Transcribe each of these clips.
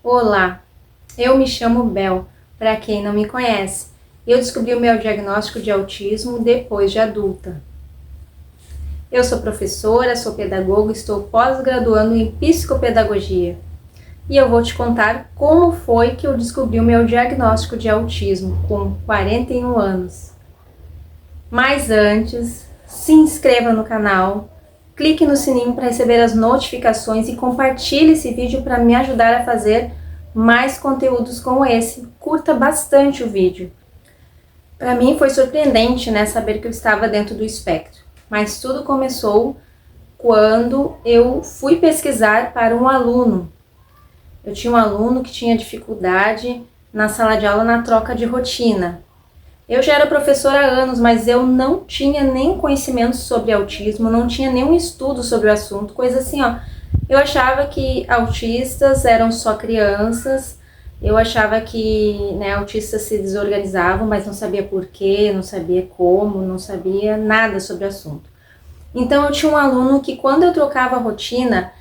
Olá, eu me chamo Bel, para quem não me conhece. Eu descobri o meu diagnóstico de autismo depois de adulta. Eu sou professora, sou pedagoga, estou pós-graduando em psicopedagogia. E eu vou te contar como foi que eu descobri o meu diagnóstico de autismo com 41 anos. Mas antes, se inscreva no canal, clique no sininho para receber as notificações e compartilhe esse vídeo para me ajudar a fazer mais conteúdos como esse. Curta bastante o vídeo. Para mim foi surpreendente, saber que eu estava dentro do espectro. Mas tudo começou quando eu fui pesquisar para um aluno. Eu tinha um aluno que tinha dificuldade na sala de aula na troca de rotina. Eu já era professora há anos, mas eu não tinha nem conhecimento sobre autismo, não tinha nenhum estudo sobre o assunto, coisa assim, Eu achava que autistas eram só crianças, eu achava que autistas se desorganizavam, mas não sabia porquê, não sabia como, não sabia nada sobre o assunto. Então eu tinha um aluno que quando eu trocava a rotina,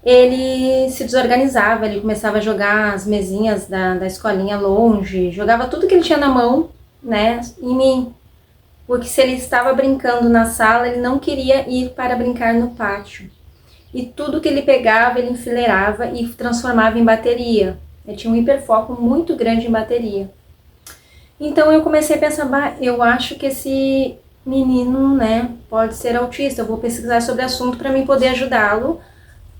ele se desorganizava, ele começava a jogar as mesinhas da escolinha longe, jogava tudo que ele tinha na mão, em mim. Porque se ele estava brincando na sala, ele não queria ir para brincar no pátio. E tudo que ele pegava, ele enfileirava e transformava em bateria. Ele tinha um hiperfoco muito grande em bateria. Então eu comecei a pensar, eu acho que esse menino, pode ser autista. Eu vou pesquisar sobre o assunto para mim poder ajudá-lo,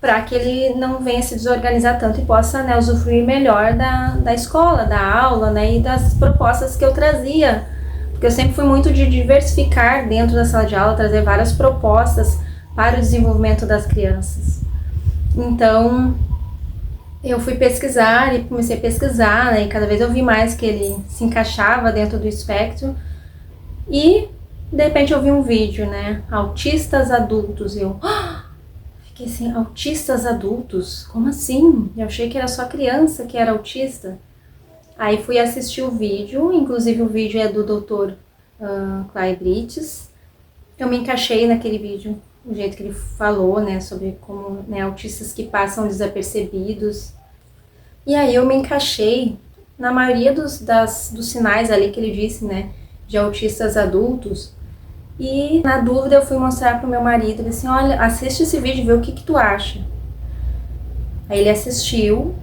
para que ele não venha se desorganizar tanto e possa usufruir melhor da escola, da aula, e das propostas que eu trazia. Porque eu sempre fui muito de diversificar dentro da sala de aula, trazer várias propostas para o desenvolvimento das crianças. Então, eu fui pesquisar e comecei a pesquisar, e cada vez eu vi mais que ele se encaixava dentro do espectro. E, de repente, eu vi um vídeo, autistas adultos, fiquei assim, autistas adultos? Como assim? Eu achei que era só criança que era autista. Aí fui assistir o vídeo, inclusive o vídeo é do Dr. Clay Brites. Eu me encaixei naquele vídeo, o jeito que ele falou, sobre como autistas que passam desapercebidos. E aí eu me encaixei na maioria dos sinais ali que ele disse, de autistas adultos. E na dúvida eu fui mostrar pro meu marido, ele disse, olha, assiste esse vídeo e vê o que tu acha. Aí ele assistiu,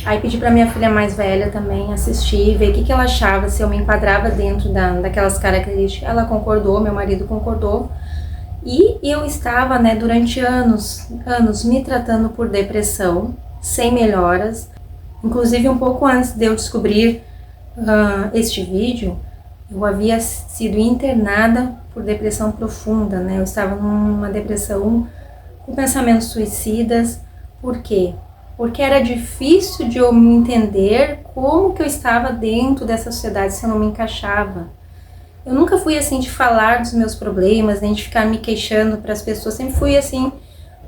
aí pedi pra minha filha mais velha também assistir, ver o que ela achava, se eu me enquadrava dentro daquelas características. Ela concordou, meu marido concordou. E eu estava, durante anos me tratando por depressão, sem melhoras. Inclusive um pouco antes de eu descobrir este vídeo, eu havia sido internada por depressão profunda, Eu estava numa depressão com pensamentos suicidas. Por quê? Porque era difícil de eu me entender como que eu estava dentro dessa sociedade se eu não me encaixava. Eu nunca fui assim de falar dos meus problemas, nem de ficar me queixando para as pessoas. Sempre fui assim,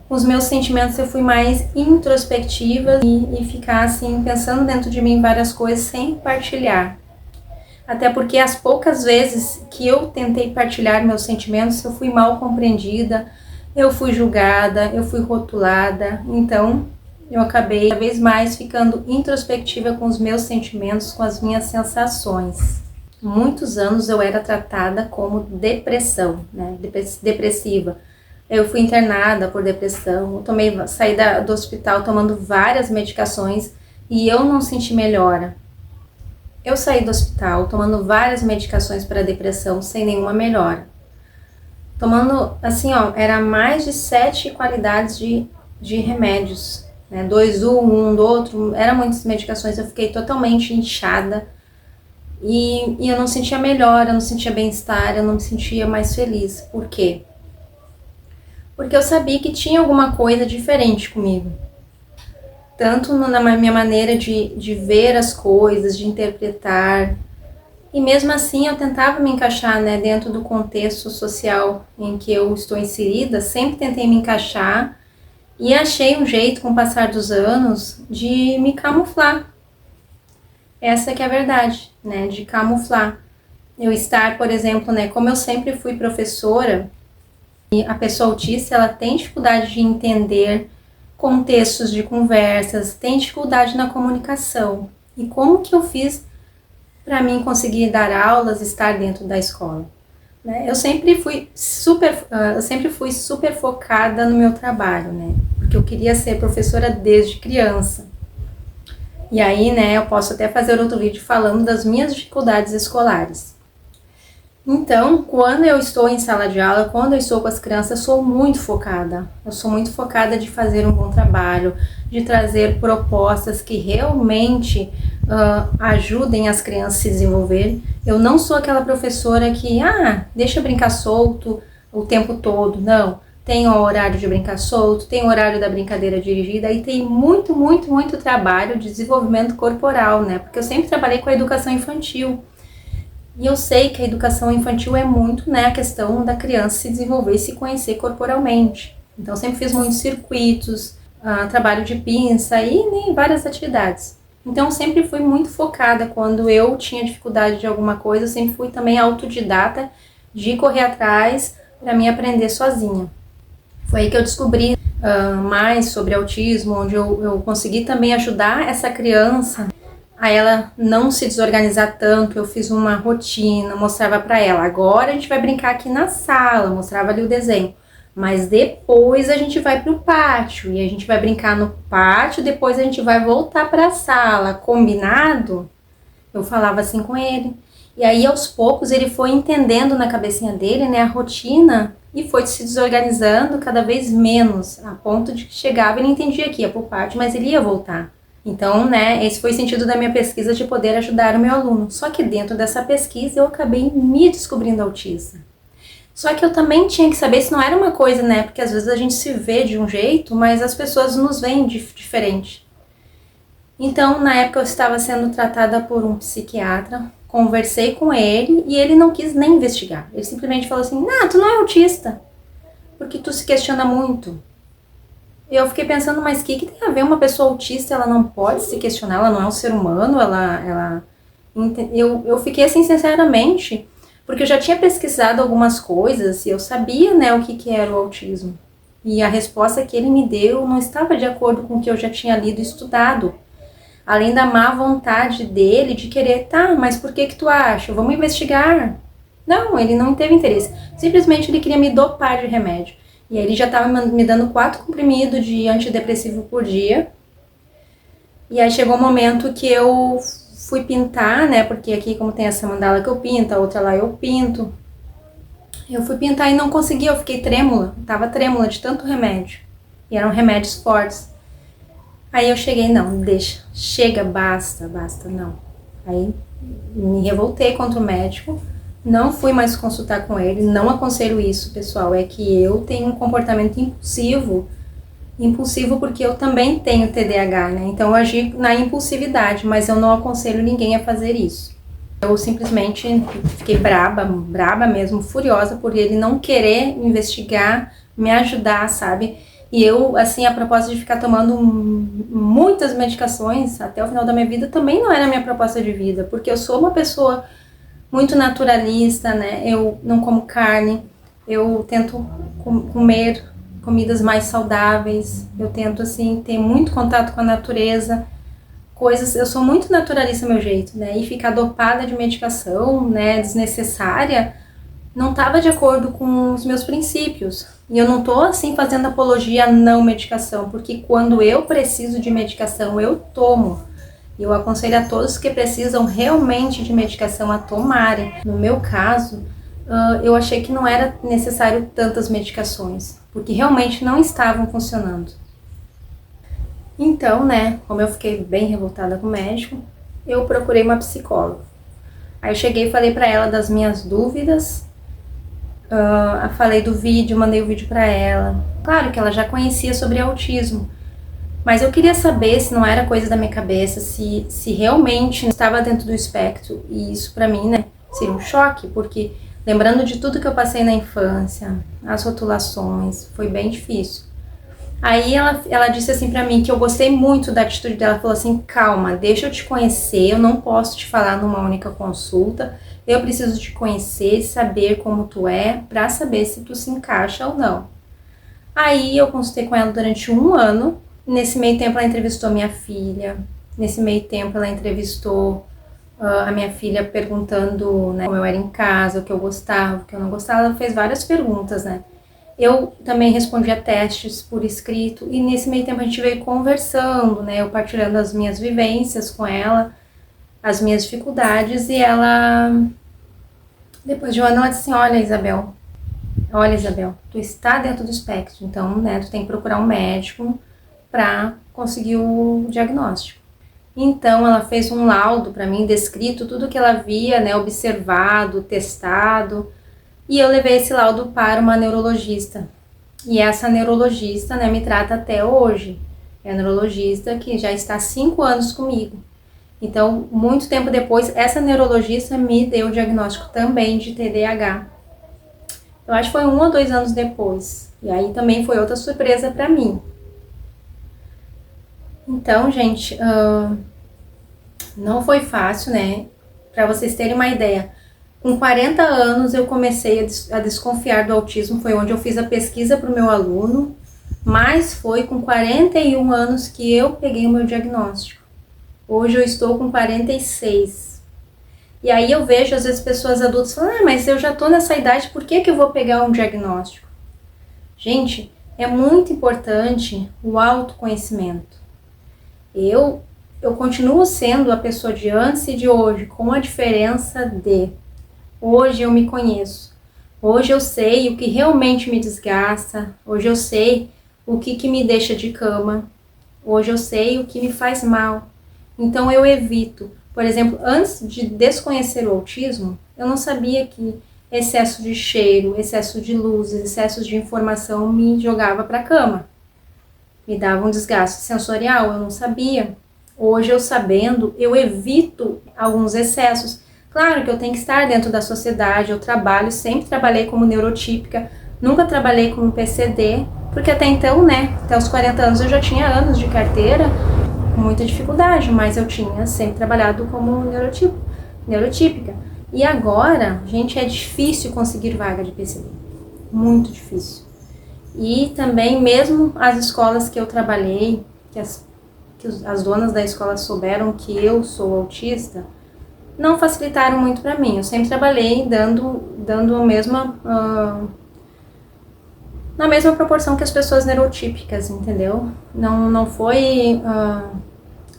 com os meus sentimentos eu fui mais introspectiva e ficar assim, pensando dentro de mim várias coisas sem partilhar. Até porque as poucas vezes que eu tentei partilhar meus sentimentos, eu fui mal compreendida, eu fui julgada, eu fui rotulada. Então, eu acabei cada vez mais ficando introspectiva com os meus sentimentos, com as minhas sensações. Muitos anos eu era tratada como depressão, depressiva. Eu fui internada por depressão, saí do hospital tomando várias medicações e eu não senti melhora. Eu saí do hospital tomando várias medicações para depressão sem nenhuma melhora. Tomando, assim, era mais de 7 qualidades de remédios, 2 um do outro, eram muitas medicações, eu fiquei totalmente inchada e eu não sentia melhora, eu não sentia bem-estar, eu não me sentia mais feliz. Por quê? Porque eu sabia que tinha alguma coisa diferente comigo. Tanto na minha maneira de ver as coisas, de interpretar. E mesmo assim eu tentava me encaixar dentro do contexto social em que eu estou inserida, sempre tentei me encaixar e achei um jeito, com o passar dos anos, de me camuflar. Essa que é a verdade, de camuflar. Eu estar, por exemplo, como eu sempre fui professora, e a pessoa autista, ela tem dificuldade de entender contextos de conversas, tem dificuldade na comunicação. E como que eu fiz para mim conseguir dar aulas, estar dentro da escola? Né? Eu sempre fui super focada no meu trabalho, né? Porque eu queria ser professora desde criança. E aí, né, eu posso até fazer outro vídeo falando das minhas dificuldades escolares. Então, quando eu estou em sala de aula, quando eu estou com as crianças, eu sou muito focada. Eu sou muito focada de fazer um bom trabalho, de trazer propostas que realmente ajudem as crianças a se desenvolver. Eu não sou aquela professora que, deixa brincar solto o tempo todo. Não, tem o horário de brincar solto, tem o horário da brincadeira dirigida e tem muito trabalho de desenvolvimento corporal, né? Porque eu sempre trabalhei com a educação infantil. E eu sei que a educação infantil é muito, né, a questão da criança se desenvolver e se conhecer corporalmente. Então, eu sempre fiz muitos circuitos, trabalho de pinça e várias atividades. Então, eu sempre fui muito focada. Quando eu tinha dificuldade de alguma coisa, eu sempre fui também autodidata de correr atrás para mim aprender sozinha. Foi aí que eu descobri mais sobre autismo, onde eu consegui também ajudar essa criança a ela não se desorganizar tanto. Eu fiz uma rotina, mostrava para ela, agora a gente vai brincar aqui na sala, mostrava ali o desenho, mas depois a gente vai pro pátio, e a gente vai brincar no pátio, depois a gente vai voltar para a sala, combinado? Eu falava assim com ele, e aí aos poucos ele foi entendendo na cabecinha dele, né, a rotina, e foi se desorganizando cada vez menos, a ponto de que chegava, ele entendia que ia pro pátio, mas ele ia voltar. Então, né, esse foi o sentido da minha pesquisa, de poder ajudar o meu aluno. Só que dentro dessa pesquisa eu acabei me descobrindo autista. Só que eu também tinha que saber se não era uma coisa, né, porque às vezes a gente se vê de um jeito, mas as pessoas nos veem diferente. Então, na época eu estava sendo tratada por um psiquiatra, conversei com ele e ele não quis nem investigar. Ele simplesmente falou assim, tu não é autista, porque tu se questiona muito. Eu fiquei pensando, mas o que tem a ver uma pessoa autista? Ela não pode se questionar, ela não é um ser humano, eu fiquei assim, sinceramente, porque eu já tinha pesquisado algumas coisas e eu sabia, né, o que era o autismo. E a resposta que ele me deu não estava de acordo com o que eu já tinha lido e estudado. Além da má vontade dele de querer, mas por que tu acha? Vamos investigar. Não, ele não teve interesse. Simplesmente ele queria me dopar de remédio. E aí ele já estava me dando 4 comprimidos de antidepressivo por dia. E aí chegou um momento que eu fui pintar, né? Porque aqui, como tem essa mandala que eu pinto, a outra lá eu pinto. Eu fui pintar e não consegui, eu fiquei trêmula. Tava trêmula de tanto remédio. E eram remédios fortes. Aí eu cheguei, não, deixa, chega, basta, não. Aí me revoltei contra o médico. Não fui mais consultar com ele, não aconselho isso, pessoal, é que eu tenho um comportamento impulsivo porque eu também tenho TDAH, né, então eu agi na impulsividade, mas eu não aconselho ninguém a fazer isso. Eu simplesmente fiquei braba mesmo, furiosa por ele não querer investigar, me ajudar, sabe, e eu, assim, a propósito de ficar tomando muitas medicações até o final da minha vida, também não era a minha proposta de vida, porque eu sou uma pessoa muito naturalista, né, eu não como carne, eu tento comer comidas mais saudáveis, eu tento, assim, ter muito contato com a natureza, eu sou muito naturalista meu jeito, né, e ficar dopada de medicação, né, desnecessária, não estava de acordo com os meus princípios, e eu não tô, assim, fazendo apologia à não medicação, porque quando eu preciso de medicação, eu tomo. Eu aconselho a todos que precisam realmente de medicação a tomarem. No meu caso, eu achei que não era necessário tantas medicações, porque realmente não estavam funcionando. Então, né, como eu fiquei bem revoltada com o médico, eu procurei uma psicóloga. Aí eu cheguei e falei pra ela das minhas dúvidas, falei do vídeo, mandei o vídeo pra ela. Claro que ela já conhecia sobre autismo, mas eu queria saber se não era coisa da minha cabeça, se realmente estava dentro do espectro. E isso pra mim, né, seria um choque, porque lembrando de tudo que eu passei na infância, as rotulações, foi bem difícil. Aí ela disse assim pra mim que eu gostei muito da atitude dela, falou assim, calma, deixa eu te conhecer, eu não posso te falar numa única consulta, eu preciso te conhecer, saber como tu é, pra saber se tu se encaixa ou não. Aí eu consultei com ela durante 1 ano, Nesse meio tempo ela entrevistou minha filha, nesse meio tempo ela entrevistou a minha filha perguntando, né, como eu era em casa, o que eu gostava, o que eu não gostava. Ela fez várias perguntas, né. Eu também respondia testes por escrito e nesse meio tempo a gente veio conversando, né, eu partilhando as minhas vivências com ela, as minhas dificuldades, e ela, depois de um ano, ela disse assim: olha Isabel, tu está dentro do espectro, então, né, tu tem que procurar um médico para conseguir o diagnóstico. Então ela fez um laudo para mim, descrito tudo que ela havia, né, observado, testado, e eu levei esse laudo para uma neurologista. E essa neurologista, né, me trata até hoje. É a neurologista que já está há 5 anos comigo. Então, muito tempo depois, essa neurologista me deu o diagnóstico também de TDAH. Eu acho que foi 1 ou 2 anos depois. E aí também foi outra surpresa para mim. Então, gente, não foi fácil, né? Para vocês terem uma ideia, com 40 anos eu comecei a desconfiar do autismo, foi onde eu fiz a pesquisa para o meu aluno, mas foi com 41 anos que eu peguei o meu diagnóstico. Hoje eu estou com 46. E aí eu vejo às vezes pessoas adultas falando: mas eu já estou nessa idade, por que eu vou pegar um diagnóstico? Gente, é muito importante o autoconhecimento. Eu continuo sendo a pessoa de antes e de hoje, com a diferença de hoje eu me conheço. Hoje eu sei o que realmente me desgasta. Hoje eu sei o que me deixa de cama. Hoje eu sei o que me faz mal. Então eu evito. Por exemplo, antes de desconhecer o autismo, eu não sabia que excesso de cheiro, excesso de luzes, excesso de informação me jogava para a cama. Me dava um desgaste sensorial, eu não sabia. Hoje eu sabendo, eu evito alguns excessos. Claro que eu tenho que estar dentro da sociedade, eu trabalho, sempre trabalhei como neurotípica, nunca trabalhei como PCD, porque até então, né, até os 40 anos eu já tinha anos de carteira, com muita dificuldade, mas eu tinha sempre trabalhado como neurotípica. E agora, gente, é difícil conseguir vaga de PCD, muito difícil. E também, mesmo as escolas que eu trabalhei, que as donas da escola souberam que eu sou autista, não facilitaram muito para mim. Eu sempre trabalhei dando a mesma, na mesma proporção que as pessoas neurotípicas, entendeu? Não foi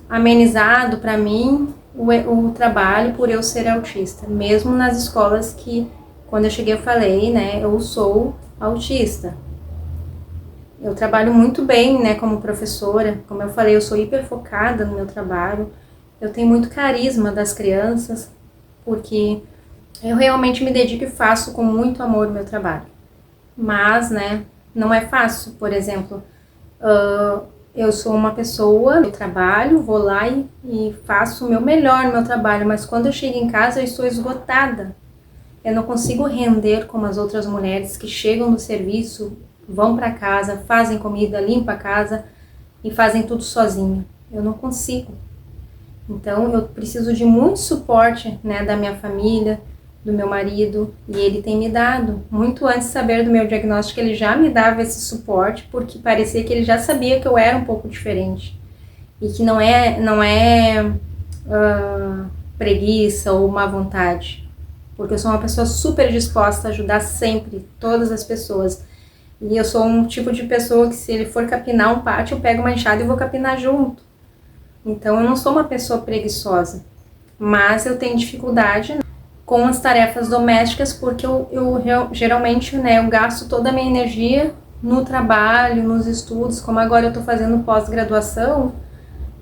amenizado para mim o trabalho por eu ser autista. Mesmo nas escolas que, quando eu cheguei, eu falei, né, eu sou autista. Eu trabalho muito bem, né, como professora. Como eu falei, eu sou hiper focada no meu trabalho. Eu tenho muito carisma das crianças, porque eu realmente me dedico e faço com muito amor o meu trabalho. Mas, né, não é fácil. Por exemplo, eu sou uma pessoa, eu trabalho, vou lá e faço o meu melhor no meu trabalho, mas quando eu chego em casa eu estou esgotada. Eu não consigo render como as outras mulheres que chegam no serviço, vão para casa, fazem comida, limpam a casa e fazem tudo sozinha. Eu não consigo. Então eu preciso de muito suporte, né, da minha família, do meu marido, e ele tem me dado. Muito antes de saber do meu diagnóstico, ele já me dava esse suporte, porque parecia que ele já sabia que eu era um pouco diferente. E que não é preguiça ou má vontade. Porque eu sou uma pessoa super disposta a ajudar sempre, todas as pessoas. E eu sou um tipo de pessoa que, se ele for capinar um pátio, eu pego uma enxada e vou capinar junto. Então eu não sou uma pessoa preguiçosa, mas eu tenho dificuldade com as tarefas domésticas, porque eu geralmente, né, eu gasto toda a minha energia no trabalho, nos estudos. Como agora eu estou fazendo pós-graduação,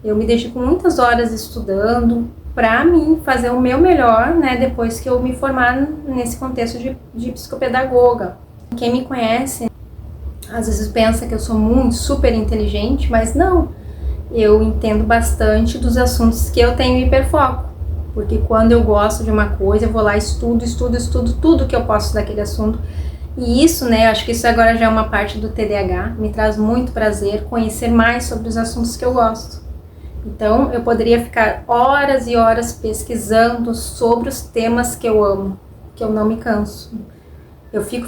eu me dedico muitas horas estudando para mim fazer o meu melhor, né, depois que eu me formar nesse contexto de psicopedagoga. Quem me conhece às vezes pensa que eu sou super inteligente, mas não. Eu entendo bastante dos assuntos que eu tenho hiperfoco. Porque quando eu gosto de uma coisa, eu vou lá e estudo tudo que eu posso daquele assunto. E isso, né, acho que isso agora já é uma parte do TDAH, me traz muito prazer conhecer mais sobre os assuntos que eu gosto. Então, eu poderia ficar horas e horas pesquisando sobre os temas que eu amo, que eu não me canso. Eu fico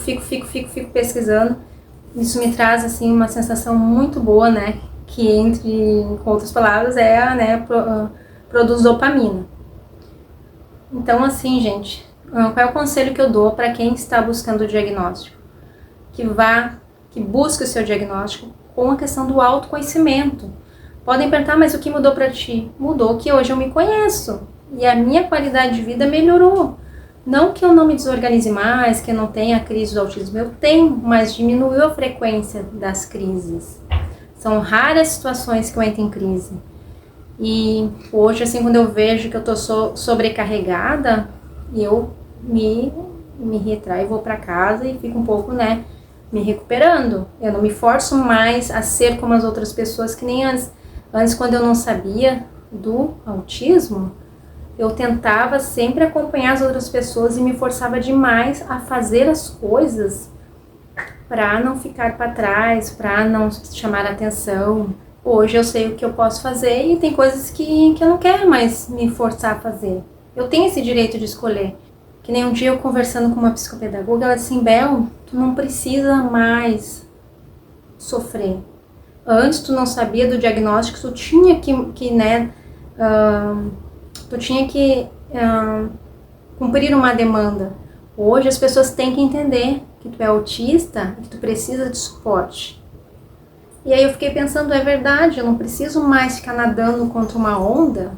pesquisando. Isso me traz, assim, uma sensação muito boa, né? que entre, com outras palavras, produz dopamina. Então, assim, gente, qual é o conselho que eu dou para quem está buscando o diagnóstico? Que busque o seu diagnóstico com a questão do autoconhecimento. Podem perguntar, mas o que mudou para ti? Mudou que hoje eu me conheço e a minha qualidade de vida melhorou. Não que eu não me desorganize mais, que eu não tenha crise do autismo, eu tenho, mas diminuiu a frequência das crises. São raras situações que eu entro em crise. E hoje, assim, quando eu vejo que eu tô sobrecarregada, eu me retraio, vou para casa e fico um pouco, me recuperando. Eu não me forço mais a ser como as outras pessoas, que nem antes. Antes, quando eu não sabia do autismo, eu tentava sempre acompanhar as outras pessoas e me forçava demais a fazer as coisas para não ficar para trás, para não chamar a atenção. Hoje eu sei o que eu posso fazer e tem coisas que eu não quero mais me forçar a fazer. Eu tenho esse direito de escolher. Que nem um dia eu conversando com uma psicopedagoga, ela disse assim, Bel, tu não precisa mais sofrer. Antes tu não sabia do diagnóstico, tu tinha cumprir uma demanda. Hoje as pessoas têm que entender que tu é autista e que tu precisa de suporte. E aí eu fiquei pensando, é verdade, eu não preciso mais ficar nadando contra uma onda,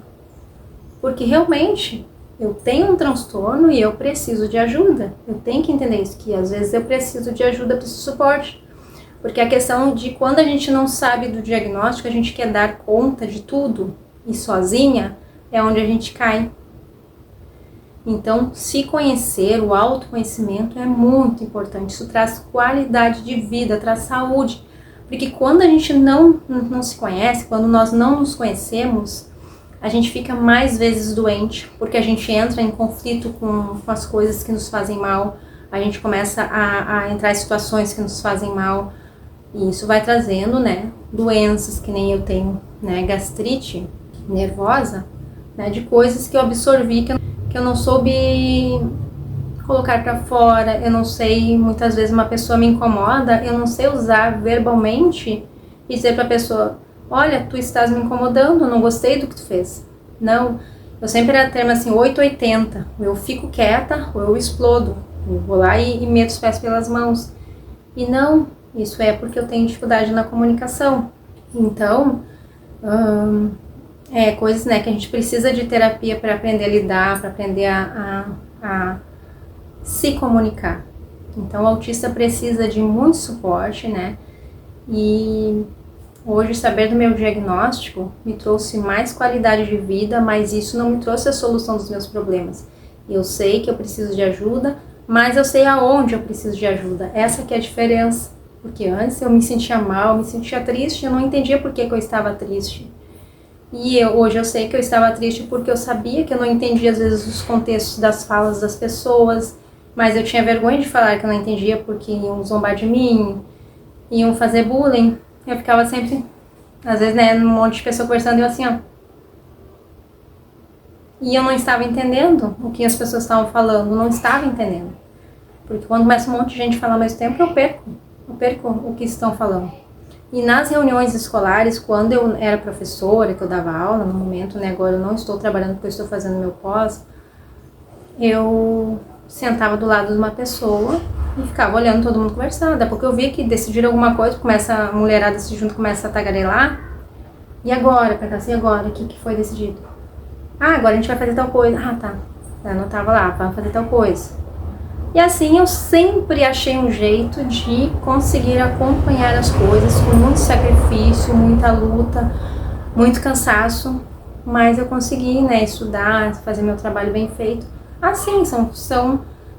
porque realmente eu tenho um transtorno e eu preciso de ajuda. Eu tenho que entender isso, que às vezes eu preciso de ajuda, preciso de suporte. Porque a questão de quando a gente não sabe do diagnóstico, a gente quer dar conta de tudo e sozinha, é onde a gente cai. Então, se conhecer, o autoconhecimento é muito importante. Isso traz qualidade de vida, traz saúde. Porque quando a gente não se conhece, quando nós não nos conhecemos, a gente fica mais vezes doente, porque a gente entra em conflito com as coisas que nos fazem mal, a gente começa a entrar em situações que nos fazem mal, e isso vai trazendo, doenças, que nem eu tenho, gastrite nervosa, de coisas que eu absorvi, que eu não soube colocar pra fora, eu não sei, muitas vezes uma pessoa me incomoda, eu não sei usar verbalmente e dizer pra pessoa, olha, tu estás me incomodando, não gostei do que tu fez. Não, eu sempre era termo assim, 880, eu fico quieta ou eu explodo, eu vou lá e meto os pés pelas mãos. E não, isso é porque eu tenho dificuldade na comunicação. Então, coisas que a gente precisa de terapia para aprender a lidar, para aprender a se comunicar. Então, o autista precisa de muito suporte, e hoje saber do meu diagnóstico me trouxe mais qualidade de vida, mas isso não me trouxe a solução dos meus problemas. Eu sei que eu preciso de ajuda, mas eu sei aonde eu preciso de ajuda. Essa que é a diferença. Porque antes eu me sentia mal, me sentia triste, eu não entendia por que eu estava triste. E hoje eu sei que eu estava triste porque eu sabia que eu não entendia às vezes os contextos das falas das pessoas, mas eu tinha vergonha de falar que eu não entendia porque iam zombar de mim, iam fazer bullying. Eu ficava sempre, às vezes, num monte de pessoa conversando e eu assim, ó. E eu não estava entendendo o que as pessoas estavam falando, não estava entendendo. Porque quando começa um monte de gente a falar ao mesmo tempo, eu perco o que estão falando. E nas reuniões escolares, quando eu era professora, que eu dava aula, no momento, agora eu não estou trabalhando porque eu estou fazendo meu pós, eu sentava do lado de uma pessoa e ficava olhando todo mundo conversar. Daí porque eu via que decidiram alguma coisa, começa a mulherada se junto, começa a tagarelar. E agora? Perguntar assim, agora? O que foi decidido? Ah, agora a gente vai fazer tal coisa. Ah, tá. Eu não tava lá, vamos fazer tal coisa. E assim eu sempre achei um jeito de conseguir acompanhar as coisas com muito sacrifício, muita luta, muito cansaço, mas eu consegui, estudar, fazer meu trabalho bem feito. Assim,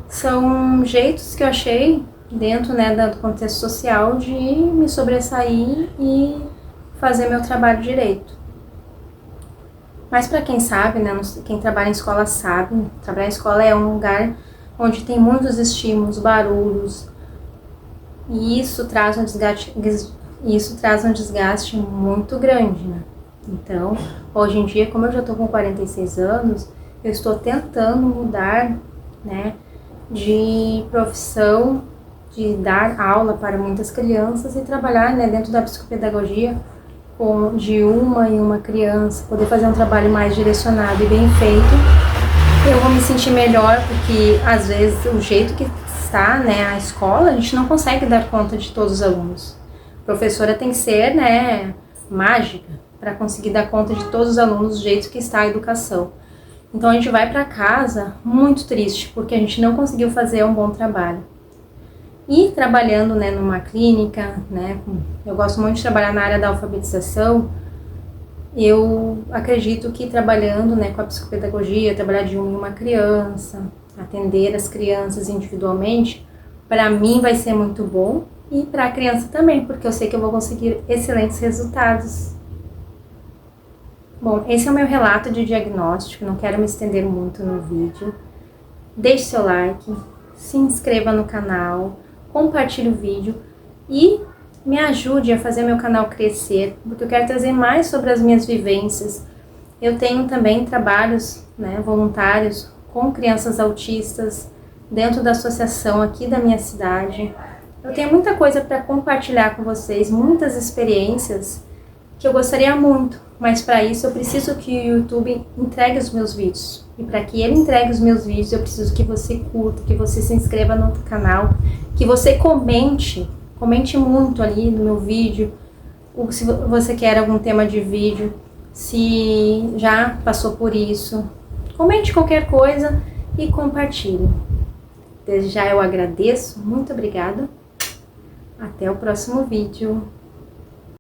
são jeitos que eu achei dentro, do contexto social de me sobressair e fazer meu trabalho direito. Mas para quem sabe, quem trabalha em escola sabe, trabalhar em escola é um lugar onde tem muitos estímulos, barulhos, e isso traz um desgaste muito grande, Então, hoje em dia, como eu já estou com 46 anos, eu estou tentando mudar, de profissão, de dar aula para muitas crianças e trabalhar, dentro da psicopedagogia de uma em uma criança, poder fazer um trabalho mais direcionado e bem feito, eu vou me sentir melhor, porque às vezes o jeito que está, né, a escola, a gente não consegue dar conta de todos os alunos. A professora tem que ser, né, mágica para conseguir dar conta de todos os alunos do jeito que está a educação. Então a gente vai para casa muito triste, porque a gente não conseguiu fazer um bom trabalho. E trabalhando, né, numa clínica, né, eu gosto muito de trabalhar na área da alfabetização, eu acredito que trabalhando, né, com a psicopedagogia, trabalhar de uma criança, atender as crianças individualmente, para mim vai ser muito bom e para a criança também, porque eu sei que eu vou conseguir excelentes resultados. Bom, esse é o meu relato de diagnóstico, não quero me estender muito no vídeo. Deixe seu like, se inscreva no canal, compartilhe o vídeo e me ajude a fazer meu canal crescer, porque eu quero trazer mais sobre as minhas vivências. Eu tenho também trabalhos, né, voluntários com crianças autistas dentro da associação aqui da minha cidade. Eu tenho muita coisa para compartilhar com vocês, muitas experiências que eu gostaria muito, mas para isso eu preciso que o YouTube entregue os meus vídeos. E para que ele entregue os meus vídeos, eu preciso que você curta, que você se inscreva no canal, que você comente muito ali no meu vídeo, se você quer algum tema de vídeo, se já passou por isso. Comente qualquer coisa e compartilhe. Desde já eu agradeço, muito obrigada. Até o próximo vídeo.